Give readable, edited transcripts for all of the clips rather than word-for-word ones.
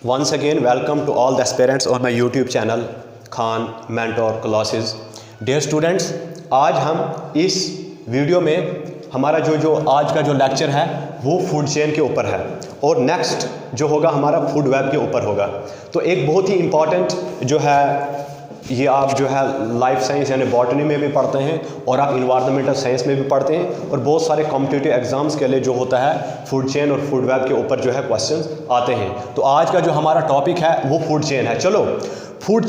Once again, welcome to all the aspirants on my YouTube channel Khan mentor classes. Dear students, आज हम इस video में हमारा जो आज का जो लेक्चर है वो फूड चेन के ऊपर है और नेक्स्ट जो होगा हमारा फूड वेब के ऊपर होगा। तो एक बहुत ही इम्पॉर्टेंट जो है ये आप जो है लाइफ साइंस यानी बॉटनी में भी पढ़ते हैं और आप इन्वायरमेंटल साइंस में भी पढ़ते हैं और बहुत सारे कॉम्पिटिटिव एग्जाम्स के लिए जो होता है फूड चेन और फूड वेब के ऊपर जो है क्वेश्चंस आते हैं। तो आज का जो हमारा टॉपिक है वो फूड चेन है। चलो फूड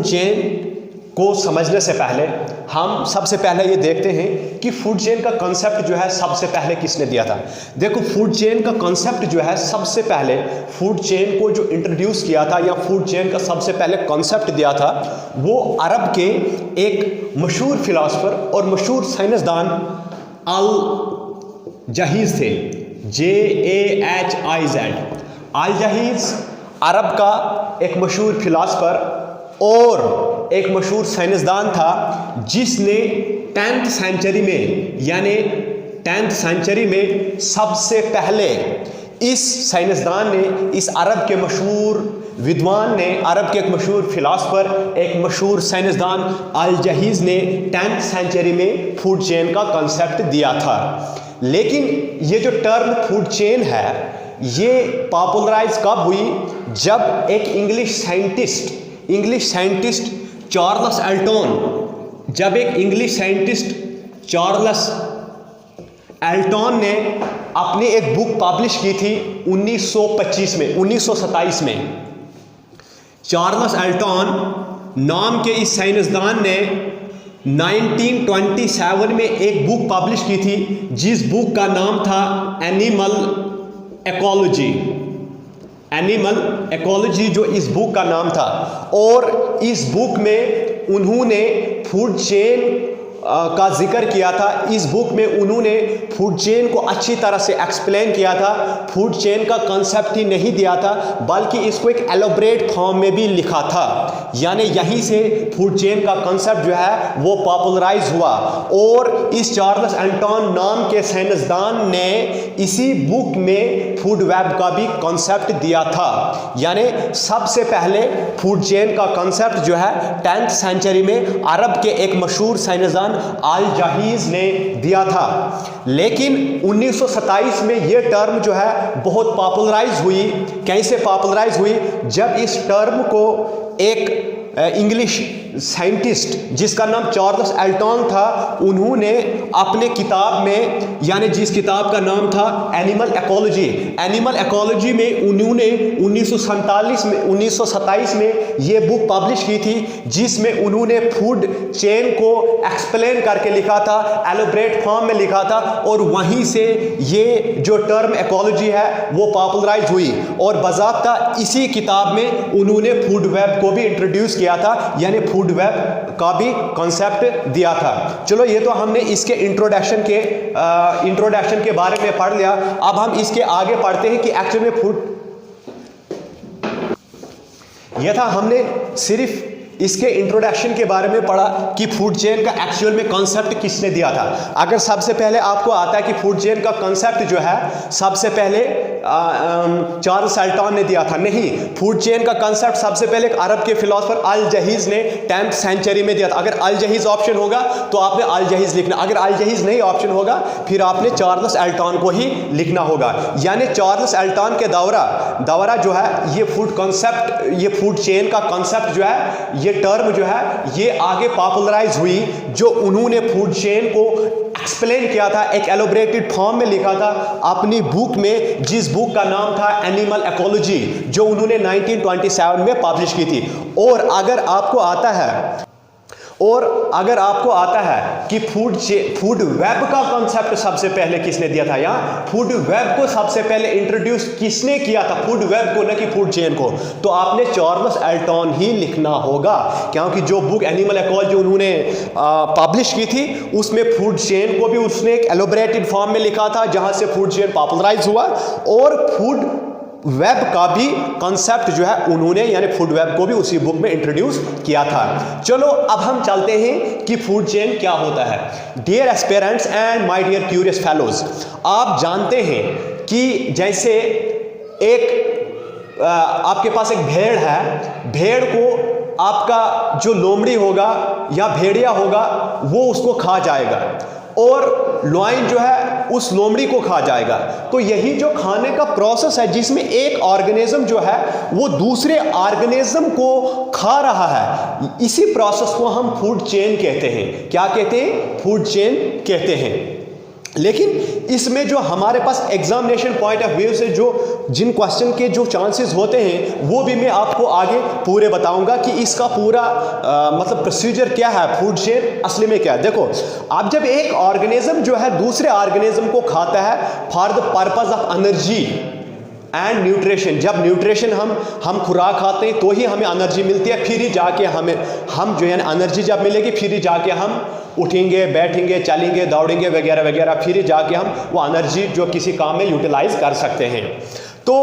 चेन को समझने से पहले हम सबसे पहले ये देखते हैं कि फूड चेन का कॉन्सेप्ट जो है सबसे पहले किसने दिया था। देखो फूड चेन का कॉन्सेप्ट जो है सबसे पहले फूड चेन को जो इंट्रोड्यूस किया था या फूड चेन का सबसे पहले कॉन्सेप्ट दिया था वो अरब के एक मशहूर फिलासफर और मशहूर साइंसदान अल जहीज़ थे। JAHIZ। अल जहीज़ अरब का एक मशहूर फिलासफर और एक मशहूर साइंसदान था जिसने 10th सेंचुरी में यानी 10th सेंचुरी में सबसे पहले इस साइंसदान ने, इस अरब के मशहूर विद्वान ने, अरब के एक मशहूर फिलासफर, एक मशहूर साइंसदान अल जहीज़ ने 10th सेंचुरी में फूड चेन का कॉन्सेप्ट दिया था। लेकिन ये जो टर्म फूड चेन है ये पॉपुलराइज कब हुई? जब एक इंग्लिश साइंटिस्ट चार्ल्स एल्टन ने अपनी एक बुक पब्लिश की थी 1927 में। चार्ल्स एल्टन नाम के इस साइंसदान ने 1927 में एक बुक पब्लिश की थी जिस बुक का नाम था एनिमल इकोलॉजी, जो इस बुक का नाम था। और इस बुक में उन्होंने फूड चेन का जिक्र किया था। इस बुक में उन्होंने फूड चेन को अच्छी तरह से एक्सप्लेन किया था। फूड चेन का कॉन्सेप्ट ही नहीं दिया था बल्कि इसको एक एलोबरेट फॉर्म में भी लिखा था। यानी यहीं से फूड चेन का कॉन्सेप्ट जो है वो पॉपुलराइज हुआ और इस चार्ल्स एल्टन नाम के साइंसदान ने इसी बुक में फूड वेब का भी कॉन्सेप्ट दिया था। यानी सबसे पहले फूड चेन का कॉन्सेप्ट जो है 10th सेंचुरी में अरब के एक मशहूर साइंसदान अल जहीज़ ने दिया था। लेकिन 1927 में यह टर्म जो है बहुत पॉपुलराइज हुई। कैसे पॉपुलराइज हुई? जब इस टर्म को एक इंग्लिश साइंटिस्ट जिसका नाम चार्ल्स एल्टन था उन्होंने अपने किताब में, यानी जिस किताब का नाम था एनिमल इकोलॉजी में उन्होंने 1927 में ये बुक पब्लिश की थी जिसमें उन्होंने फूड चेन को एक्सप्लेन करके लिखा था, एलोबरेट फॉर्म में लिखा था और वहीं से ये जो टर्म इकोलॉजी है वो पॉपुलराइज हुई। और बाज़ाब्ता इसी किताब में उन्होंने फूड वेब को भी इंट्रोड्यूस किया था, यानी फूड वेब का भी कॉन्सेप्ट दिया था। चलो ये तो हमने इसके इंट्रोडक्शन के बारे में पढ़ लिया। अब हम इसके आगे पढ़ते हैं कि एक्चुअल में फूड, यह था हमने सिर्फ इसके इंट्रोडक्शन के बारे में पढ़ा कि फूड चेन का एक्चुअल में कॉन्सेप्ट किसने दिया था। अगर सबसे पहले आपको आता है कि फूड चेन का कॉन्सेप्ट जो है सबसे पहले चार्ल्स एल्टन ने दिया था, नहीं, फूड चेन का कॉन्सेप्ट सबसे पहले एक अरब के फिलोसोफर अल जहीज़ ने 10th सेंचुरी में दिया था। अगर अल जहीज़ ऑप्शन होगा तो आपने अल जहीज़ लिखना, अगर अल जहीज़ नहीं ऑप्शन होगा फिर आपने चार्ल्स एल्टन को ही लिखना होगा। यानी चार्ल्स एल्टन के दौरा जो है ये फूड चेन का कॉन्सेप्ट जो है, ये टर्म जो है ये आगे पॉपुलराइज हुई। जो उन्होंने फूड चेन को एक्सप्लेन किया था, एक एलोबरेटेड फॉर्म में लिखा था अपनी बुक में, जिस बुक का नाम था एनिमल इकोलॉजी, जो उन्होंने 1927 में पब्लिश की थी। और अगर आपको आता है कि फूड वेब का कॉन्सेप्ट सबसे पहले किसने दिया था या फूड वेब को सबसे पहले इंट्रोड्यूस किसने किया था, फूड वेब को, न कि फूड चेन को, तो आपने चार्ल्स एल्टन ही लिखना होगा। क्योंकि जो बुक एनिमल इकोलॉजी उन्होंने पब्लिश की थी उसमें फूड चेन को भी उसने एक एलोबरेटेड फॉर्म में लिखा था जहां से फूड चेन पॉपुलराइज हुआ और फूड वेब का भी कॉन्सेप्ट जो है उन्होंने, यानी फूड वेब को भी उसी बुक में इंट्रोड्यूस किया था। चलो अब हम चलते हैं कि फूड चेन क्या होता है। Dear aspirants and my dear curious fellows, आप जानते हैं कि जैसे एक आपके पास एक भेड़ है, भेड़ को आपका जो लोमड़ी होगा या भेड़िया होगा वो उसको खा जाएगा और लॉयन जो है उस लोमड़ी को खा जाएगा। तो यही जो खाने का प्रोसेस है जिसमें एक ऑर्गेनिज्म जो है वो दूसरे ऑर्गेनिज्म को खा रहा है, इसी प्रोसेस को हम फूड चेन कहते हैं। क्या कहते हैं? फूड चेन कहते हैं। लेकिन इसमें जो हमारे पास एग्जामिनेशन पॉइंट ऑफ व्यू से जो जिन क्वेश्चन के जो चांसेस होते हैं वो भी मैं आपको आगे पूरे बताऊंगा कि इसका पूरा मतलब प्रोसीजर क्या है, फूड चेन असली में क्या है। देखो, अब जब एक ऑर्गेनिज्म जो है दूसरे ऑर्गेनिज्म को खाता है for the purpose of energy and nutrition, जब न्यूट्रिशन हम खुराक खाते हैं तो ही हमें एनर्जी मिलती है, फिर ही जाके हम जो है एनर्जी जब मिलेगी फिर ही जाके हम उठेंगे, बैठेंगे, चलेंगे, दौड़ेंगे वगैरह वगैरह, फिर ही जाके हम वो एनर्जी जो किसी काम में यूटिलाइज कर सकते हैं। तो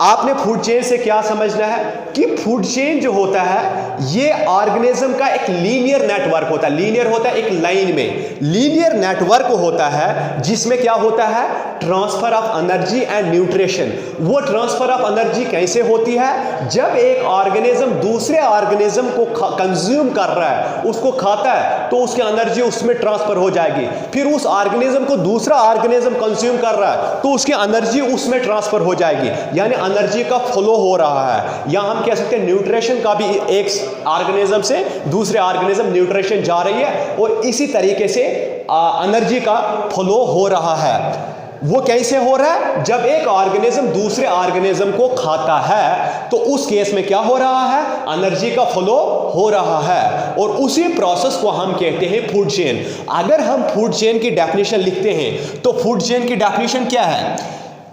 आपने फूड चेन से क्या समझना है कि फूड चेन जो होता है ये ऑर्गेनिज्म का एक लीनियर नेटवर्क होता है। लीनियर होता है एक लाइन में, लीनियर नेटवर्क होता है जिसमें क्या होता है? Transfer of energy and nutrition. वो ट्रांसफर ऑफ एनर्जी कैसे होती है? जब एक ऑर्गेनिज्म दूसरे ऑर्गेनिज्म को कंज्यूम कर रहा है, उसको खाता है, तो उसकी एनर्जी उसमें ट्रांसफर हो जाएगी। फिर उस ऑर्गेनिज्म को दूसरा ऑर्गेनिज्म कंज्यूम कर रहा है तो उसकी एनर्जी उसमें ट्रांसफर हो जाएगी, यानी एनर्जी का फ्लो हो रहा है। या हम कह सकते हैं न्यूट्रिशन का भी एक ऑर्गेनिज्म से दूसरे ऑर्गेनिज्म न्यूट्रिशन जा रही है और इसी तरीके से एनर्जी का फ्लो हो रहा है। वो कैसे हो रहा है? जब एक ऑर्गेनिज्म दूसरे ऑर्गेनिज्म को खाता है तो उस केस में क्या हो रहा है? एनर्जी का फ्लो हो रहा है और उसी प्रोसेस को हम कहते हैं फूड चेन। अगर हम फूड चेन की डेफिनेशन लिखते हैं तो फूड चेन की डेफिनेशन क्या है?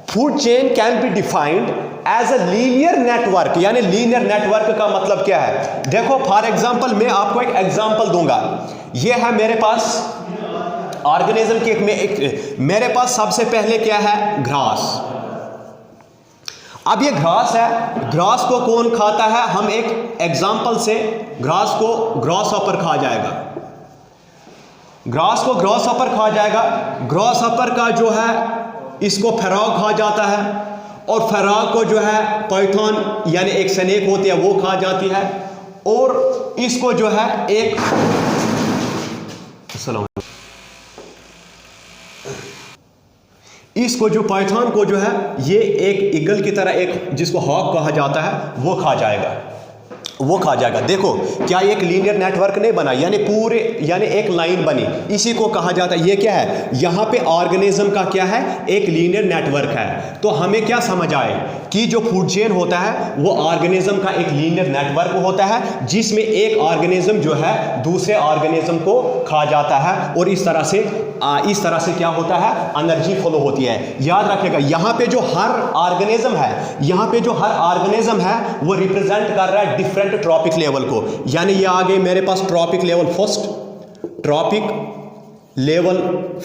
Food chain can be defined as a linear network. यानी लीनियर नेटवर्क का मतलब क्या है? देखो, फॉर एग्जांपल मैं आपको एक एग्जांपल दूंगा। ये है मेरे पास ऑर्गेनिज्म की मेरे पास सबसे पहले क्या है? घास। अब ये घास है, घास को कौन खाता है? हम एक एग्जांपल से घास को ग्रास हॉपर खा जाएगा, घास को ग्रास हॉपर खा जाएगा। ग्रास हॉपर का जो है इसको फ्रॉग खा जाता है और फ्रॉग को जो है पाइथन यानी एक स्नेक होती है वो खा जाती है और इसको जो है एक इसको जो पाइथन को जो है ये एक ईगल की तरह एक जिसको हॉक कहा जाता है वो खा जाएगा, वो खा जाएगा। देखो, क्या एक लीनियर नेटवर्क नहीं बना, यानी पूरे यानी एक लाइन बनी, इसी को कहा जाता है। ये क्या है? यहाँ पे ऑर्गेनिज्म का क्या है? एक लीनियर नेटवर्क है। तो हमें क्या समझ आए कि जो फूड चेन होता है वो ऑर्गेनिज्म का एक लीनियर नेटवर्क होता है जिसमें एक ऑर्गेनिज्म जो है दूसरे ऑर्गेनिज्म को खा जाता है और इस तरह से क्या होता है? एनर्जी फ्लो होती है। याद रखिएगा, यहाँ पे जो हर ऑर्गेनिज्म है, यहाँ पे जो हर ऑर्गेनिज्म है वो रिप्रेजेंट कर रहा है डिफरेंट ट्रॉपिक लेवल को। यानी ये आ गए मेरे पास tropic level first, tropic level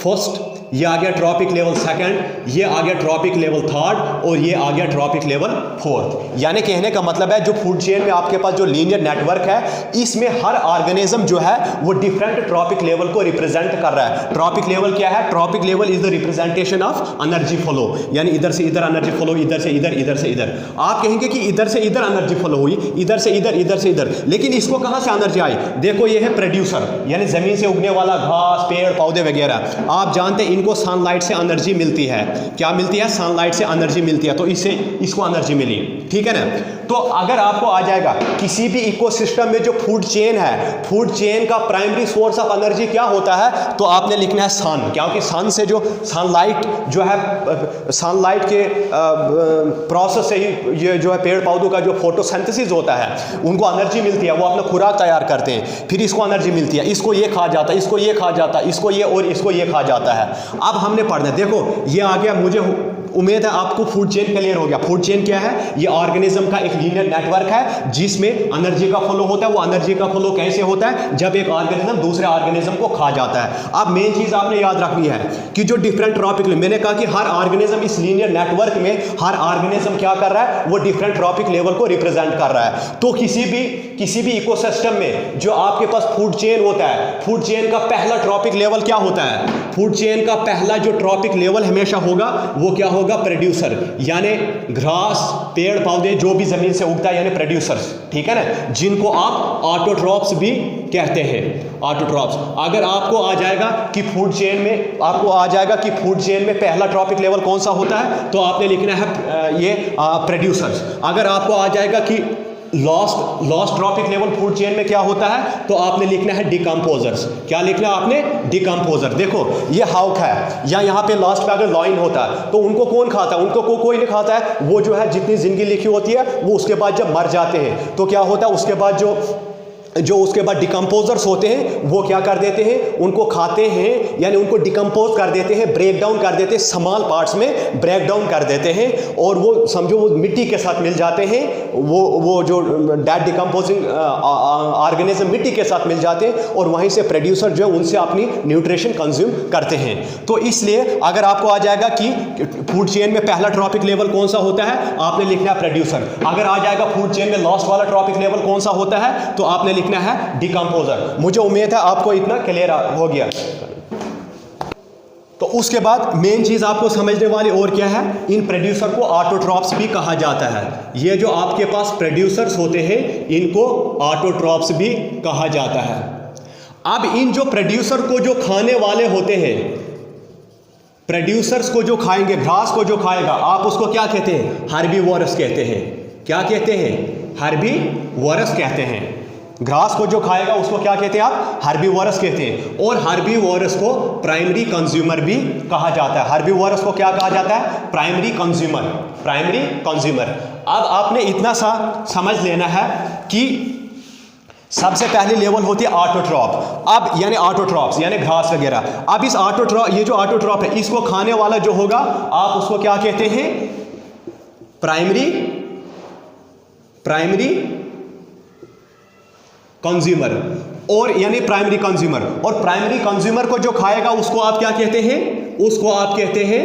first, ये आ गया ट्रॉपिक लेवल सेकंड, ये आ गया ट्रॉपिक लेवल थर्ड और ये आ गया ट्रॉपिक लेवल फोर्थ। यानी कहने का मतलब है जो फूड चेन में आपके पास जो लीनियर नेटवर्क है इसमें हर ऑर्गेनिज्म जो है वो डिफरेंट ट्रॉपिक लेवल को रिप्रेजेंट कर रहा है। ट्रॉपिक लेवल क्या है? Trophic level is the representation of energy flow, यानी इधर से इधर एनर्जी फ्लो, इधर से इधर, इधर से इधर। आप कहेंगे कि इधर से इधर एनर्जी फ्लो हुई, इधर से इधर, इधर से इधर, लेकिन इसको कहां से एनर्जी आई? देखो, ये है प्रोड्यूसर, यानी जमीन से उगने वाला घास, पेड़ पौधे वगैरह। आप जानते हैं इनको सनलाइट से एनर्जी मिलती है। क्या मिलती है? सनलाइट से एनर्जी मिलती है, तो इसको एनर्जी मिली, ठीक है ना। तो अगर आपको आ जाएगा किसी भी इकोसिस्टम में जो फूड चेन है, फूड चेन का प्राइमरी सोर्स ऑफ एनर्जी क्या होता है, तो आपने लिखना है सन, क्योंकि सन से जो सनलाइट जो है सनलाइट के प्रोसेस से ही ये जो है पेड़ पौधों का जो फोटोसिंथेसिस होता है उनको एनर्जी मिलती है, वो अपना खुराक तैयार करते हैं, फिर इसको एनर्जी मिलती है, इसको ये खा जाता है, इसको ये खा जाता है, इसको ये और इसको ये खा जाता है। अब हमने पढ़ना है, देखो ये आ गया, मुझे उम्मीद है आपको फूड चेन क्लियर हो गया। फूड चेन क्या है? ये ऑर्गेनिज्म का एक लीनियर नेटवर्क है जिसमें एनर्जी का फ्लो होता है। वो एनर्जी का फ्लो कैसे होता है? जब एक ऑर्गेनिज्म दूसरे ऑर्गेनिज्म को खा जाता है। अब मेन चीज आपने याद रखनी है कि जो डिफरेंट ट्रॉपिक, मैंने कहा कि हर ऑर्गेनिज्म इस लीनियर नेटवर्क में हर ऑर्गेनिज्म क्या कर रहा है? वो डिफरेंट ट्रॉपिक लेवल को रिप्रेजेंट कर रहा है। तो किसी भी इकोसिस्टम में जो आपके पास फूड चेन होता है, फूड चेन का पहला ट्रॉपिक लेवल क्या होता है? फूड चेन का पहला जो ट्रॉपिक लेवल हमेशा होगा वो क्या होगा? होगा प्रोड्यूसर, यानी घास पेड़ पौधे जो भी जमीन से उगता है, यानी प्रोड्यूसर्स, ठीक है ना, जिनको आप ऑटोट्रॉप्स भी कहते हैं, ऑटोट्रॉप्स। अगर आपको आ जाएगा कि फूड चेन में, आपको आ जाएगा कि फूड चेन में पहला ट्रॉपिक लेवल कौन सा होता है, तो आपने लिखना है ये प्रोड्यूसर्स। अगर आपको आ जाएगा कि lost trophic level food chain में क्या होता है, तो आपने लिखना है डिकम्पोजर्स। क्या लिखना है आपने? डिकम्पोजर। देखो ये हाउक है, या यहाँ पे लास्ट पे अगर लॉइन होता है तो उनको कौन खाता है? उनको कोई नहीं खाता है। वो जो है जितनी जिंदगी लिखी होती है वो उसके बाद जब मर जाते हैं तो क्या होता है, उसके बाद जो उसके बाद डिकम्पोजर्स होते हैं वो क्या कर देते हैं, उनको खाते हैं, यानी उनको डिकम्पोज कर देते हैं, ब्रेक डाउन कर देते हैं, स्मॉल पार्ट्स में ब्रेक डाउन कर देते हैं, और वो समझो वो मिट्टी के साथ मिल जाते हैं। वो जो डेड डिकम्पोजिंग ऑर्गेनिज्म मिट्टी के साथ मिल जाते हैं, और वहीं से प्रोड्यूसर जो है उनसे अपनी न्यूट्रिशन कंज्यूम करते हैं। तो इसलिए अगर आपको आ जाएगा कि फूड चेन में पहला ट्रॉपिक लेवल कौन सा होता है, आपने लिखना है प्रोड्यूसर। अगर आ जाएगा फूड चेन में लास्ट वाला ट्रॉपिक लेवल कौन सा होता है, तो आपने लिखना है डिकम्पोजर। मुझे उम्मीद है आपको इतना क्लियर हो गया। तो उसके बाद मेन चीज आपको समझने वाली और क्या है, इन प्रोड्यूसर को ऑटोट्रॉप्स भी कहा जाता है। ये जो आपके पास प्रोड्यूसर्स होते हैं इनको ऑटोट्रॉप्स भी कहा जाता है। अब इन जो प्रोड्यूसर को जो खाने वाले होते हैं, प्रोड्यूसर्स को जो खाएंगे, घास को जो खाएगा, आप उसको क्या कहते हैं? हर्बीवोरस कहते हैं। क्या कहते हैं? हर्बीवोरस कहते हैं। घास को जो खाएगा उसको क्या कहते हैं आप? हर्बीवोरस कहते हैं। और हर्बीवोरस को प्राइमरी कंज्यूमर भी कहा जाता है। हर्बीवोरस को क्या कहा जाता है? Primary consumer. Primary consumer. अब आपने इतना सा समझ लेना है कि सबसे पहली लेवल होती है ऑटोट्रॉप। अब यानी ऑटोट्रॉप्स यानी घास वगैरह। अब इस ऑटोट्रॉप, ये जो ऑटोट्रॉप है इसको खाने वाला जो होगा आप उसको क्या कहते हैं? Primary consumer. और यानी प्राइमरी कंज्यूमर, और प्राइमरी कंज्यूमर को जो खाएगा उसको आप क्या कहते हैं? उसको आप कहते हैं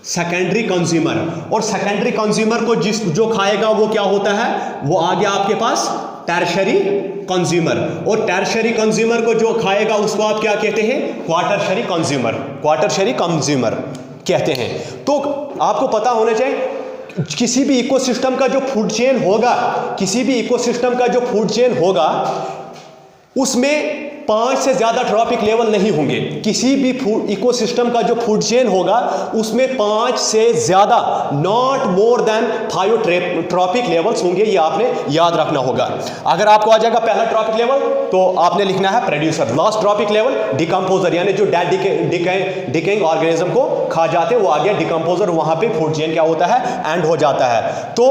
सेकेंडरी कंज्यूमर। और सेकेंडरी कंज्यूमर को जो खाएगा वो क्या होता है? वो आ गया आपके पास टर्शरी कंज्यूमर। और टर्शरी कंज्यूमर को जो खाएगा उसको आप क्या कहते हैं? क्वाटरशरी कंज्यूमर। क्वाटरशरी कंज्यूमर कहते हैं। तो आपको पता होना चाहिए किसी भी इकोसिस्टम का जो फूड चेन होगा, किसी भी इकोसिस्टम का जो फूड चेन होगा उसमें 5 से ज़्यादा ट्रॉपिक लेवल नहीं होंगे। किसी भी इकोसिस्टम का जो फूड चेन होगा उसमें 5 से ज़्यादा, not more than 5 trophic levels होंगे। ये आपने याद रखना होगा। अगर आपको आ जाएगा पहला ट्रॉपिक लेवल तो आपने लिखना है producer. Last trophic level decomposer, यानी जो डेड डिकेइंग ऑर्गेनिज्म को खा जाते हैं वो आ गया डिकम्पोजर। वहाँ पे फूड चेन क्या होता है? एंड हो जाता है। तो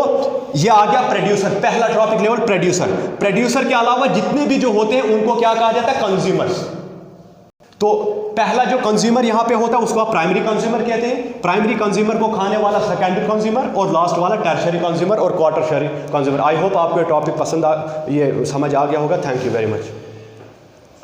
ये आ गया प्रोड्यूसर, पहला ट्रॉपिक लेवल प्रोड्यूसर। प्रोड्यूसर के अलावा जितने भी जो होते हैं उनको क्या कहा जाता है? कंज्यूमर्स। तो पहला जो कंज्यूमर यहां पे होता है उसको आप प्राइमरी कंज्यूमर कहते हैं। प्राइमरी कंज्यूमर को खाने वाला सेकेंडरी कंज्यूमर, और लास्ट वाला टर्शरी कंज्यूमर और क्वाटरशरी कंज्यूमर। आई होप आपको ये टॉपिक पसंद ये समझ आ गया होगा। Thank you very much.